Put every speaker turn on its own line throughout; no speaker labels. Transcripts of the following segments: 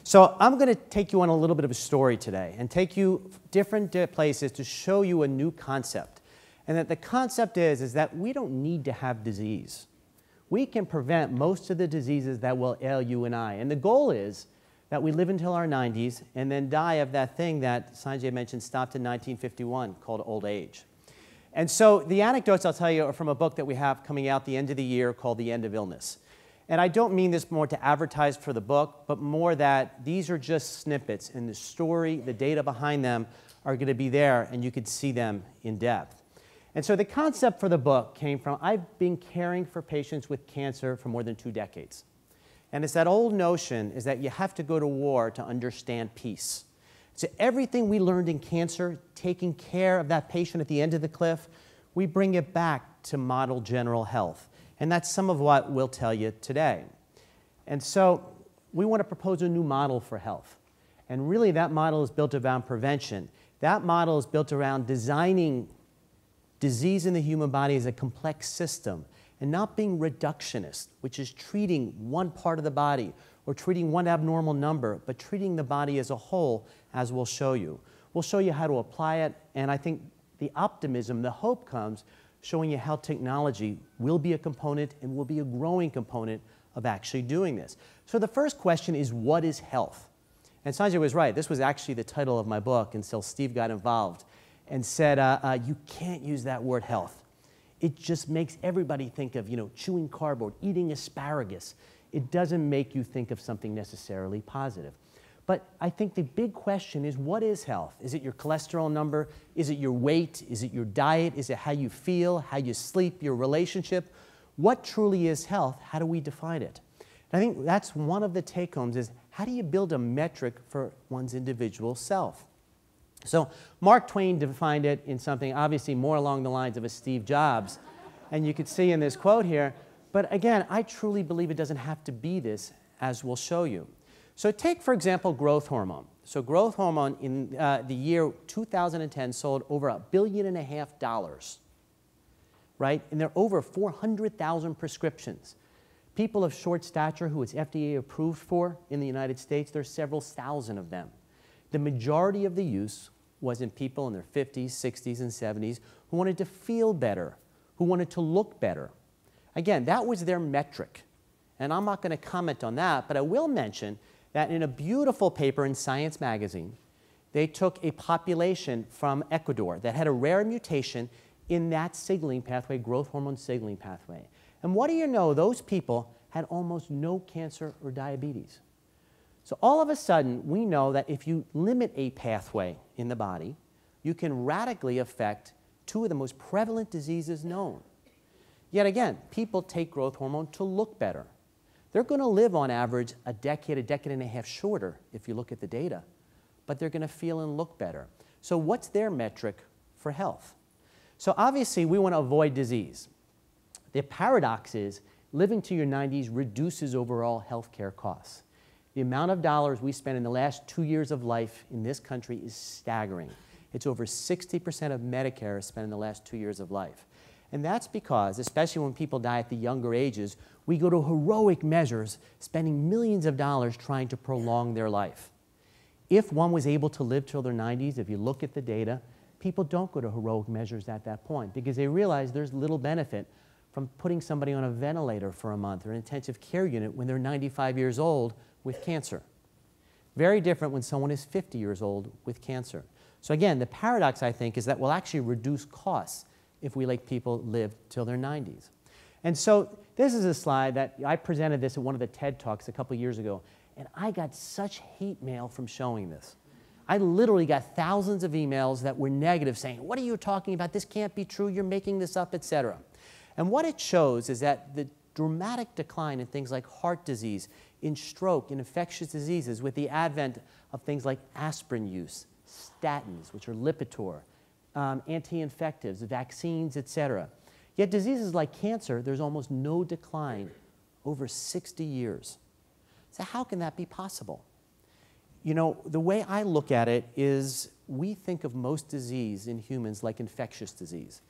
So I'm going to take you on a little bit of a story today and take you different places to show you a new concept. And that the concept is that we don't need to have disease. We can prevent most of the diseases that will ail you and I. And the goal is that we live until our 90s and then die of that thing that Sanjay mentioned stopped in 1951 called old age. And so the anecdotes I'll tell you are from a book that we have coming out the end of the year called The End of Illness. And I don't mean this more to advertise for the book, but more that these are just snippets, and the story, the data behind them are going to be there, and you could see them in depth. And so the concept for the book came from, I've been caring for patients with cancer for more than 2 decades. And it's that old notion is that you have to go to war to understand peace. So everything we learned in cancer, taking care of that patient at the end of the cliff, we bring it back to model general health. And that's some of what we'll tell you today. And so we want to propose a new model for health. And really that model is built around prevention. That model is built around designing disease in the human body as a complex system and not being reductionist, which is treating one part of the body or treating one abnormal number, but treating the body as a whole, as we'll show you. We'll show you how to apply it, and I think the optimism, the hope comes showing you how technology will be a component and will be a growing component of actually doing this. So the first question is, what is health? And Sanjay was right. This was actually the title of my book until Steve got involved and said, you can't use that word health. It just makes everybody think of, chewing cardboard, eating asparagus. It doesn't make you think of something necessarily positive. But I think the big question is, what is health? Is it your cholesterol number? Is it your weight? Is it your diet? Is it how you feel, how you sleep, your relationship? What truly is health? How do we define it? And I think that's one of the take-homes is, how do you build a metric for one's individual self? So Mark Twain defined it in something obviously more along the lines of a Steve Jobs. And you could see in this quote here. But again, I truly believe it doesn't have to be this, as we'll show you. So take, for example, growth hormone. So growth hormone in the year 2010 sold over $1.5 billion, right? And there are over 400,000 prescriptions. People of short stature who it's FDA approved for in the United States, there's several thousand of them. The majority of the use was in people in their 50s, 60s, and 70s who wanted to feel better, who wanted to look better. Again, that was their metric. And I'm not going to comment on that, but I will mention that in a beautiful paper in Science magazine, they took a population from Ecuador that had a rare mutation in that signaling pathway, growth hormone signaling pathway. And what do you know? Those people had almost no cancer or diabetes. So all of a sudden, we know that if you limit a pathway in the body, you can radically affect 2 of the most prevalent diseases known. Yet again, people take growth hormone to look better. They're going to live on average a decade and a half shorter if you look at the data, but they're going to feel and look better. So what's their metric for health? So obviously we want to avoid disease. The paradox is living to your 90s reduces overall healthcare costs. The amount of dollars we spend in the last 2 years of life in this country is staggering. It's over 60% of Medicare is spent in the last 2 years of life. And that's because, especially when people die at the younger ages, we go to heroic measures, spending millions of dollars trying to prolong their life. If one was able to live till their 90s, if you look at the data, people don't go to heroic measures at that point because they realize there's little benefit from putting somebody on a ventilator for a month or an intensive care unit when they're 95 years old with cancer. Very different when someone is 50 years old with cancer. So again, the paradox, I think, is that we'll actually reduce costs if we let people live till their 90s. And so this is a slide that I presented this at one of the TED Talks a couple years ago, and I got such hate mail from showing this. I literally got thousands of emails that were negative saying, what are you talking about? This can't be true. You're making this up, etc. And what it shows is that the dramatic decline in things like heart disease, in stroke, in infectious diseases with the advent of things like aspirin use, statins, which are Lipitor, anti-infectives, vaccines, etc. Yet diseases like cancer, there's almost no decline over 60 years. So how can that be possible? You know, the way I look at it is we think of most disease in humans like infectious disease.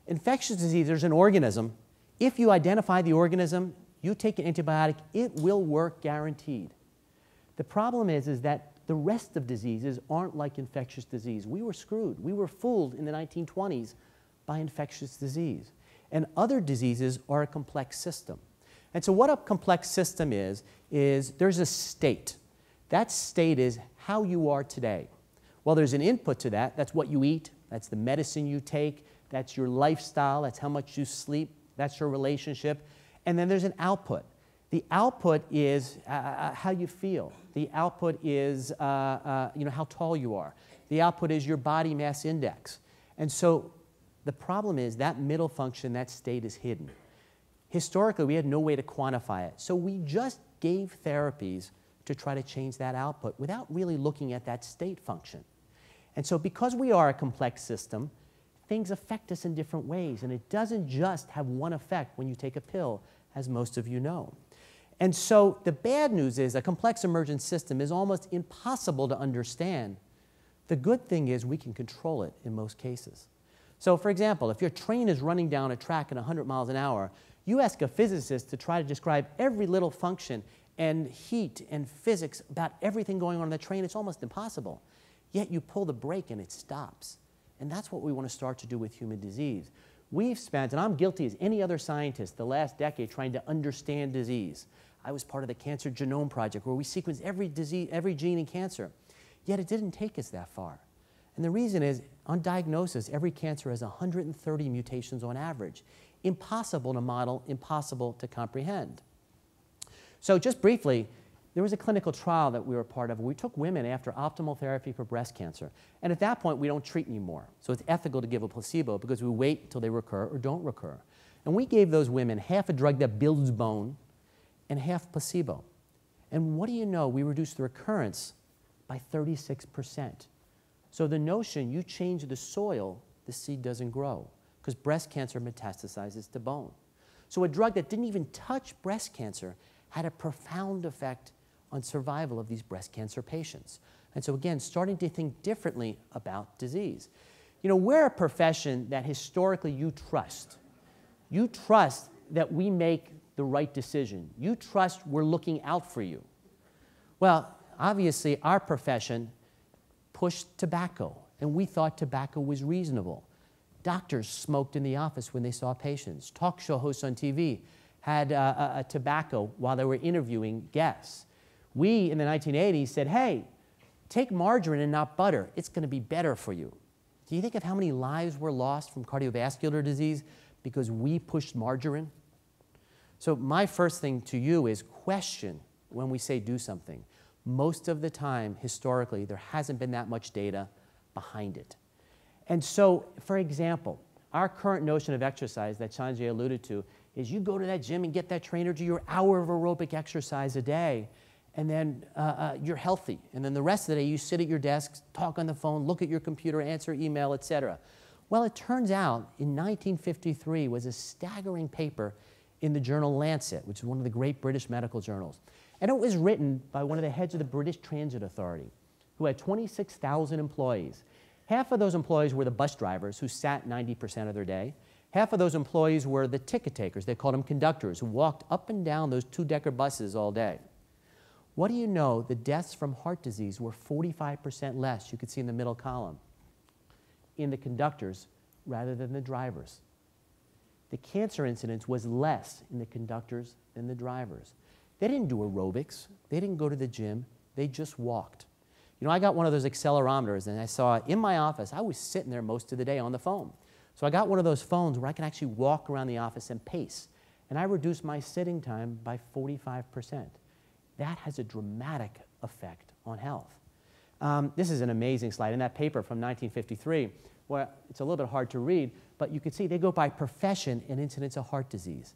Infectious disease, there's an organism. If you identify the organism, you take an antibiotic, it will work guaranteed. The problem is that the rest of diseases aren't like infectious disease. We were screwed. We were fooled in the 1920s by infectious disease. And other diseases are a complex system. And so what a complex system is there's a state. That state is how you are today. Well, there's an input to that. That's what you eat. That's the medicine you take. That's your lifestyle. That's how much you sleep. That's your relationship. And then there's an output. The output is how you feel. The output is how tall you are. The output is your body mass index. And so the problem is that middle function, that state is hidden. Historically, we had no way to quantify it. So we just gave therapies to try to change that output without really looking at that state function. And so because we are a complex system, things affect us in different ways. And it doesn't just have one effect when you take a pill, as most of you know. And so the bad news is a complex emergent system is almost impossible to understand. The good thing is we can control it in most cases. So for example, if your train is running down a track at 100 miles an hour, you ask a physicist to try to describe every little function and heat and physics about everything going on the train, it's almost impossible. Yet you pull the brake and it stops. And that's what we want to start to do with human disease. We've spent, and I'm guilty as any other scientist, the last decade trying to understand disease. I was part of the Cancer Genome Project where we sequenced every gene in cancer. Yet it didn't take us that far. And the reason is, on diagnosis, every cancer has 130 mutations on average. Impossible to model, impossible to comprehend. So just briefly, there was a clinical trial that we were part of. We took women after optimal therapy for breast cancer. And at that point, we don't treat anymore. So it's ethical to give a placebo because we wait until they recur or don't recur. And we gave those women half a drug that builds bone and half placebo. And what do you know? We reduced the recurrence by 36%. So the notion you change the soil, the seed doesn't grow because breast cancer metastasizes to bone. So a drug that didn't even touch breast cancer had a profound effect on survival of these breast cancer patients. And so again, starting to think differently about disease. You know, we're a profession that historically you trust. You trust that we make the right decision. You trust we're looking out for you. Well, obviously our profession pushed tobacco, and we thought tobacco was reasonable. Doctors smoked in the office when they saw patients. Talk show hosts on TV had a tobacco while they were interviewing guests. We, in the 1980s, said, hey, take margarine and not butter. It's going to be better for you. Do you think of how many lives were lost from cardiovascular disease because we pushed margarine? So my first thing to you is question when we say do something. Most of the time, historically, there hasn't been that much data behind it. And so, for example, our current notion of exercise that Sanjay alluded to is you go to that gym and get that trainer to your hour of aerobic exercise a day, and then you're healthy. And then the rest of the day, you sit at your desk, talk on the phone, look at your computer, answer email, etc. Well, it turns out in 1953 was a staggering paper in the journal Lancet, which is one of the great British medical journals. And it was written by one of the heads of the British Transit Authority, who had 26,000 employees. Half of those employees were the bus drivers, who sat 90% of their day. Half of those employees were the ticket takers. They called them conductors, who walked up and down those two-decker buses all day. What do you know? The deaths from heart disease were 45% less, you could see in the middle column, in the conductors rather than the drivers. The cancer incidence was less in the conductors than the drivers. They didn't do aerobics. They didn't go to the gym. They just walked. You know, I got one of those accelerometers, and I saw in my office, I was sitting there most of the day on the phone. So I got one of those phones where I can actually walk around the office and pace. And I reduced my sitting time by 45%. That has a dramatic effect on health. This is an amazing slide. In that paper from 1953, where it's a little bit hard to read, but you can see they go by profession and incidence of heart disease.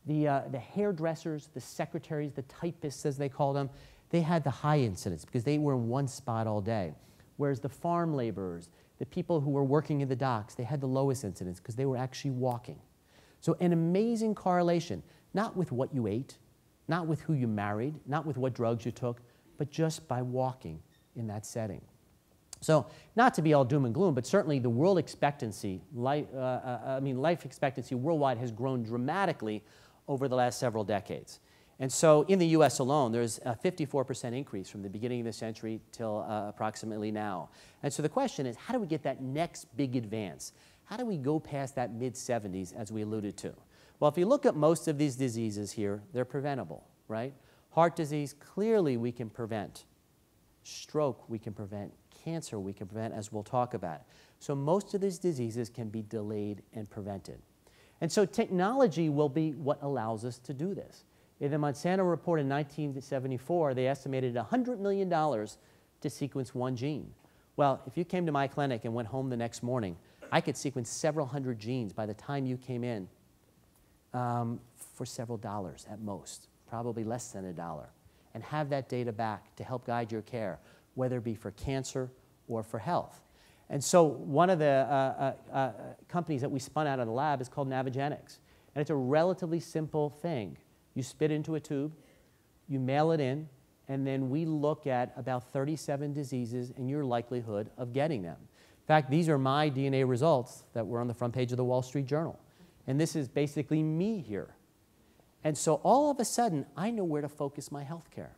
The hairdressers, the secretaries, the typists, as they called them, they had the high incidence because they were in one spot all day. Whereas the farm laborers, the people who were working in the docks, they had the lowest incidence because they were actually walking. So an amazing correlation, not with what you ate, not with who you married, not with what drugs you took, but just by walking in that setting. So not to be all doom and gloom, but certainly the world expectancy, life expectancy worldwide has grown dramatically over the last several decades. And so in the US alone, there's a 54% increase from the beginning of the century till approximately now. And so the question is, how do we get that next big advance? How do we go past that mid-70s, as we alluded to? Well, if you look at most of these diseases here, they're preventable, right? Heart disease, clearly we can prevent. Stroke, we can prevent. Cancer, we can prevent, as we'll talk about. So most of these diseases can be delayed and prevented. And so technology will be what allows us to do this. In the Monsanto report in 1974, they estimated $100 million to sequence one gene. Well, if you came to my clinic and went home the next morning, I could sequence several hundred genes by the time you came in for several dollars at most, probably less than $1, and have that data back to help guide your care, whether it be for cancer or for health. And so one of the companies that we spun out of the lab is called Navigenics. And it's a relatively simple thing. You spit into a tube, you mail it in, and then we look at about 37 diseases and your likelihood of getting them. In fact, these are my DNA results that were on the front page of the Wall Street Journal. And this is basically me here. And so all of a sudden, I know where to focus my health care.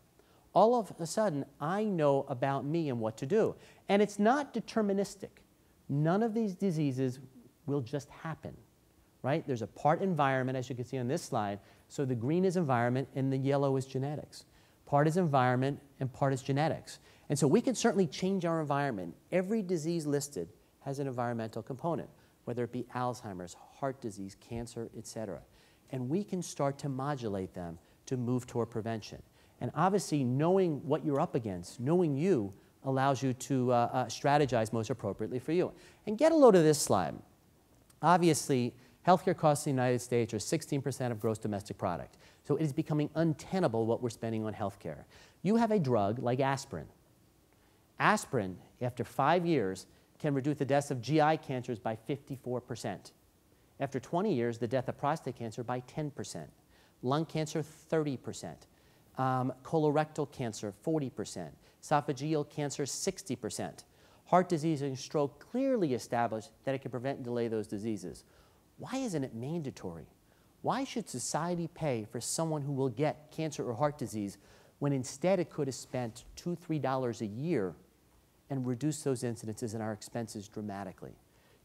All of a sudden, I know about me and what to do. And it's not deterministic. None of these diseases will just happen, right? There's a part environment, as you can see on this slide. So the green is environment and the yellow is genetics. Part is environment and part is genetics. And so we can certainly change our environment. Every disease listed has an environmental component, whether it be Alzheimer's, heart disease, cancer, et cetera. And we can start to modulate them to move toward prevention. And obviously, knowing what you're up against, knowing you, allows you to strategize most appropriately for you. And get a load of this slide. Obviously, healthcare costs in the United States are 16% of gross domestic product. So it is becoming untenable what we're spending on healthcare. You have a drug like aspirin. Aspirin, after 5 years, can reduce the deaths of GI cancers by 54%. After 20 years, the death of prostate cancer by 10%. Lung cancer, 30%. Colorectal cancer, 40%. Esophageal cancer, 60%. Heart disease and stroke clearly established that it can prevent and delay those diseases. Why isn't it mandatory? Why should society pay for someone who will get cancer or heart disease when instead it could have spent $2, $3 a year and reduced those incidences and our expenses dramatically?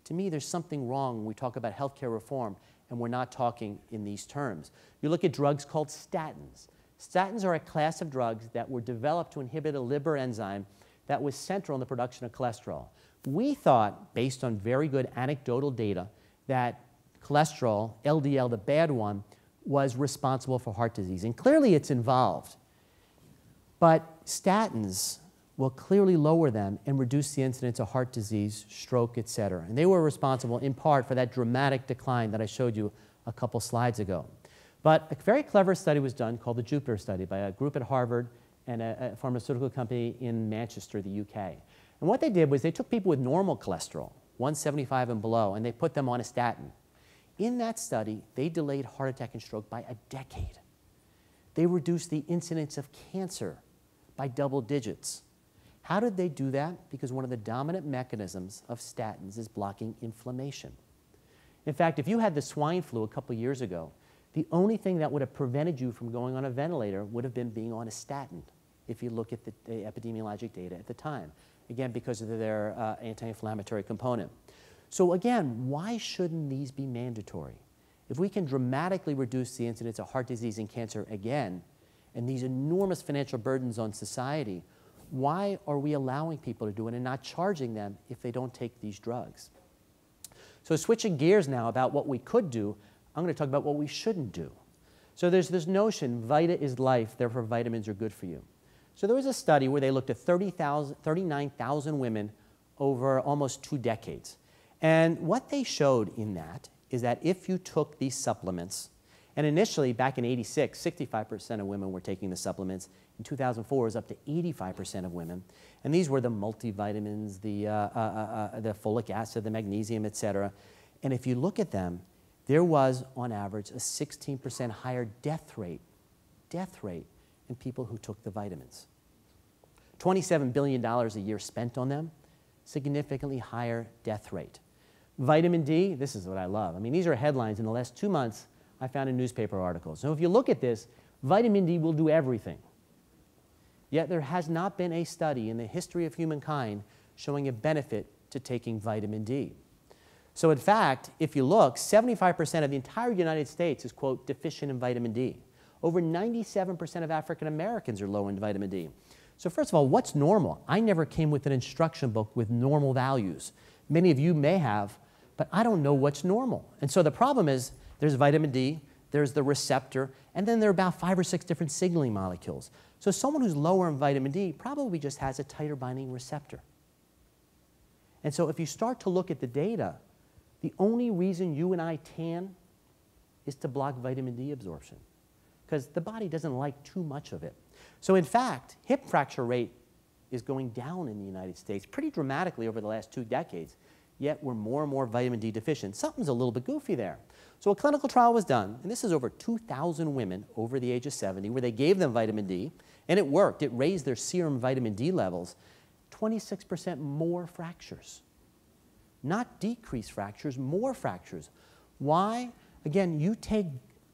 To me, there's something wrong when we talk about healthcare reform and we're not talking in these terms. You look at drugs called statins. Statins are a class of drugs that were developed to inhibit a liver enzyme that was central in the production of cholesterol. We thought, based on very good anecdotal data, that cholesterol, LDL, the bad one, was responsible for heart disease. And clearly it's involved. But statins will clearly lower them and reduce the incidence of heart disease, stroke, et cetera. And they were responsible in part for that dramatic decline that I showed you a couple slides ago. But a very clever study was done called the Jupiter study by a group at Harvard and a pharmaceutical company in Manchester, the UK. And what they did was they took people with normal cholesterol, 175 and below, and they put them on a statin. In that study, they delayed heart attack and stroke by a decade. They reduced the incidence of cancer by double digits. How did they do that? Because one of the dominant mechanisms of statins is blocking inflammation. In fact, if you had the swine flu a couple years ago, the only thing that would have prevented you from going on a ventilator would have been being on a statin, if you look at the epidemiologic data at the time. Again, because of their anti-inflammatory component. So again, why shouldn't these be mandatory? If we can dramatically reduce the incidence of heart disease and cancer again, and these enormous financial burdens on society, why are we allowing people to do it and not charging them if they don't take these drugs? So switching gears now about what we could do, I'm going to talk about what we shouldn't do. So there's this notion, vita is life, therefore vitamins are good for you. So there was a study where they looked at 39,000 women over almost 2 decades. And what they showed in that is that if you took these supplements, and initially back in '86, 65% of women were taking the supplements. In 2004, it was up to 85% of women. And these were the multivitamins, the folic acid, the magnesium, et cetera. And if you look at them, there was, on average, a 16% higher death rate in people who took the vitamins. $27 billion a year spent on them, significantly higher death rate. Vitamin D, this is what I love. I mean, these are headlines in the last 2 months I found in newspaper articles. So if you look at this, Vitamin D will do everything. Yet there has not been a study in the history of humankind showing a benefit to taking vitamin D. So in fact, if you look, 75% of the entire United States is, quote, deficient in vitamin D. Over 97% of African Americans are low in vitamin D. So first of all, what's normal? I never came with an instruction book with normal values. Many of you may have, but I don't know what's normal. And so the problem is there's vitamin D, there's the receptor, and then there are about 5 or 6 different signaling molecules. So someone who's lower in vitamin D probably just has a tighter binding receptor. And so if you start to look at the data, the only reason you and I tan is to block vitamin D absorption, because the body doesn't like too much of it. So in fact, hip fracture rate is going down in the United States pretty dramatically over the last 2 decades, yet we're more and more vitamin D deficient. Something's a little bit goofy there. So a clinical trial was done, and this is over 2,000 women over the age of 70, where they gave them vitamin D, and it worked. It raised their serum vitamin D levels, 26% more fractures. Not decreased fractures, more fractures. Why? Again, you take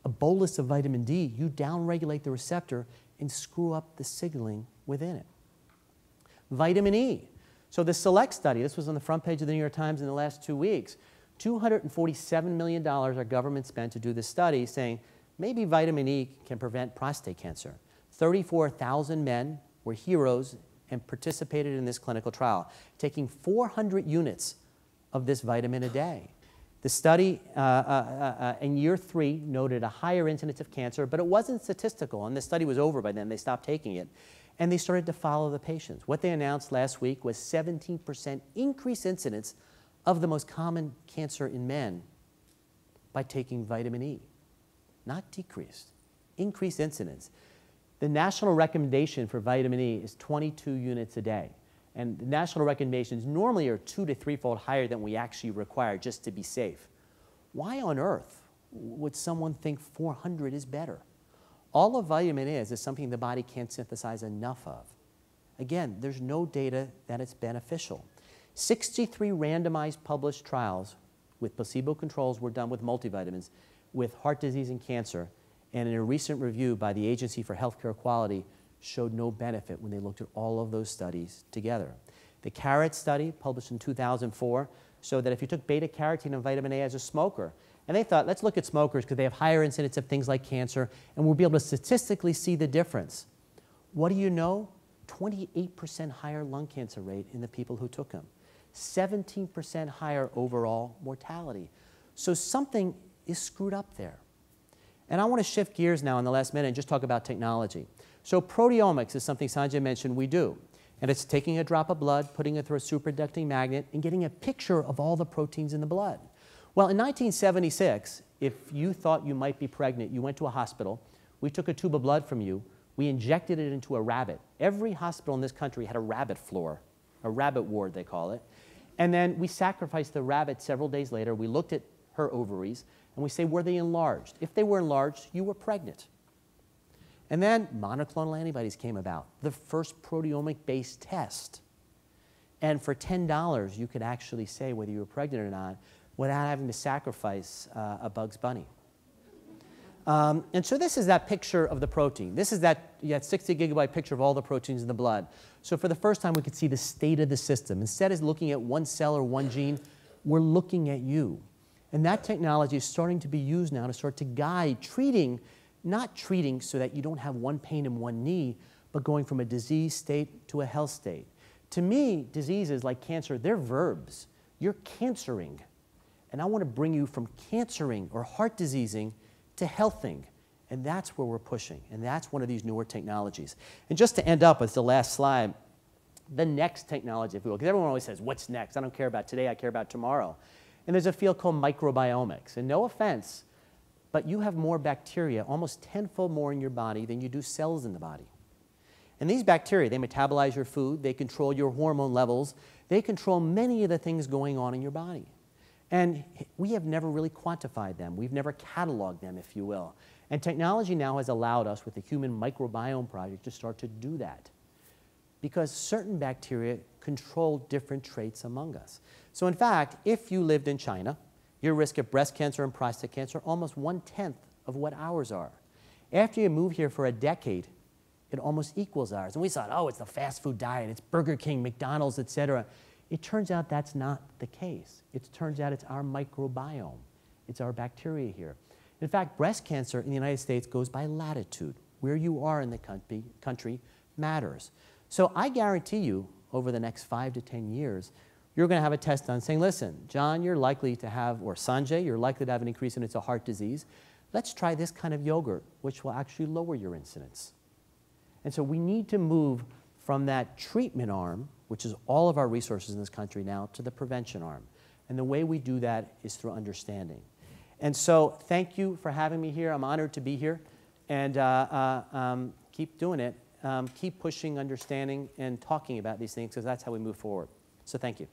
a bolus of vitamin D, you downregulate the receptor and screw up the signaling within it. Vitamin E. So the SELECT study, this was on the front page of the New York Times in the last 2 weeks, $247 million our government spent to do this study, saying maybe vitamin E can prevent prostate cancer. 34,000 men were heroes and participated in this clinical trial, taking 400 units of this vitamin a day. The study in year 3 noted a higher incidence of cancer, but it wasn't statistical, and the study was over by then. They stopped taking it, and they started to follow the patients. What they announced last week was 17% increased incidence of the most common cancer in men by taking vitamin E. Not decreased, increased incidence. The national recommendation for vitamin E is 22 units a day. And the national recommendations normally are 2 to 3-fold higher than we actually require just to be safe. Why on earth would someone think 400 is better? All a vitamin is something the body can't synthesize enough of. Again, there's no data that it's beneficial. 63 randomized published trials with placebo controls were done with multivitamins with heart disease and cancer, and in a recent review by the Agency for Healthcare Quality showed no benefit when they looked at all of those studies together. The CARROT study, published in 2004, showed that if you took beta-carotene and vitamin A as a smoker, and they thought, let's look at smokers because they have higher incidence of things like cancer, and we'll be able to statistically see the difference. What do you know? 28% higher lung cancer rate in the people who took them. 17% higher overall mortality. So something is screwed up there. And I want to shift gears now in the last minute and just talk about technology. So proteomics is something Sanjay mentioned we do. And it's taking a drop of blood, putting it through a superconducting magnet, and getting a picture of all the proteins in the blood. Well, in 1976, if you thought you might be pregnant, you went to a hospital, we took a tube of blood from you, we injected it into a rabbit. Every hospital in this country had a rabbit floor, a rabbit ward they call it. And then we sacrificed the rabbit several days later. We looked at her ovaries, and we say, were they enlarged? If they were enlarged, you were pregnant. And then monoclonal antibodies came about, the first proteomic-based test. And for $10, you could actually say whether you were pregnant or not without having to sacrifice a Bugs Bunny. And so this is that picture of the protein. This is that 60 gigabyte picture of all the proteins in the blood. So for the first time, we could see the state of the system. Instead of looking at one cell or one gene, we're looking at you. And that technology is starting to be used now to start to guide treating, not treating so that you don't have one pain in one knee, but going from a disease state to a health state. To me, diseases like cancer, they're verbs. You're cancering. And I want to bring you from cancering or heart diseasing to healthing. And that's where we're pushing. And that's one of these newer technologies. And just to end up with the last slide, the next technology, if we will, because everyone always says, what's next? I don't care about today, I care about tomorrow. And there's a field called microbiomics. And no offense, but you have more bacteria, almost tenfold more in your body than you do cells in the body. And these bacteria, they metabolize your food, they control your hormone levels, they control many of the things going on in your body. And we have never really quantified them. We've never cataloged them, if you will. And technology now has allowed us with the Human Microbiome Project to start to do that, because certain bacteria control different traits among us. So in fact, if you lived in China, your risk of breast cancer and prostate cancer are almost 1/10 of what ours are. After you move here for a decade, it almost equals ours. And we thought, oh, it's the fast food diet, it's Burger King, McDonald's, et cetera. It turns out that's not the case. It turns out it's our microbiome. It's our bacteria here. In fact, breast cancer in the United States goes by latitude. Where you are in the country matters. So I guarantee you, over the next 5 to 10 years, you're going to have a test done saying, listen, John, you're likely to have, or Sanjay, you're likely to have an increase in heart disease. Let's try this kind of yogurt, which will actually lower your incidence. And so we need to move from that treatment arm, which is all of our resources in this country now, to the prevention arm. And the way we do that is through understanding. And so thank you for having me here. I'm honored to be here. And keep doing it. Keep pushing understanding and talking about these things, because that's how we move forward. So thank you.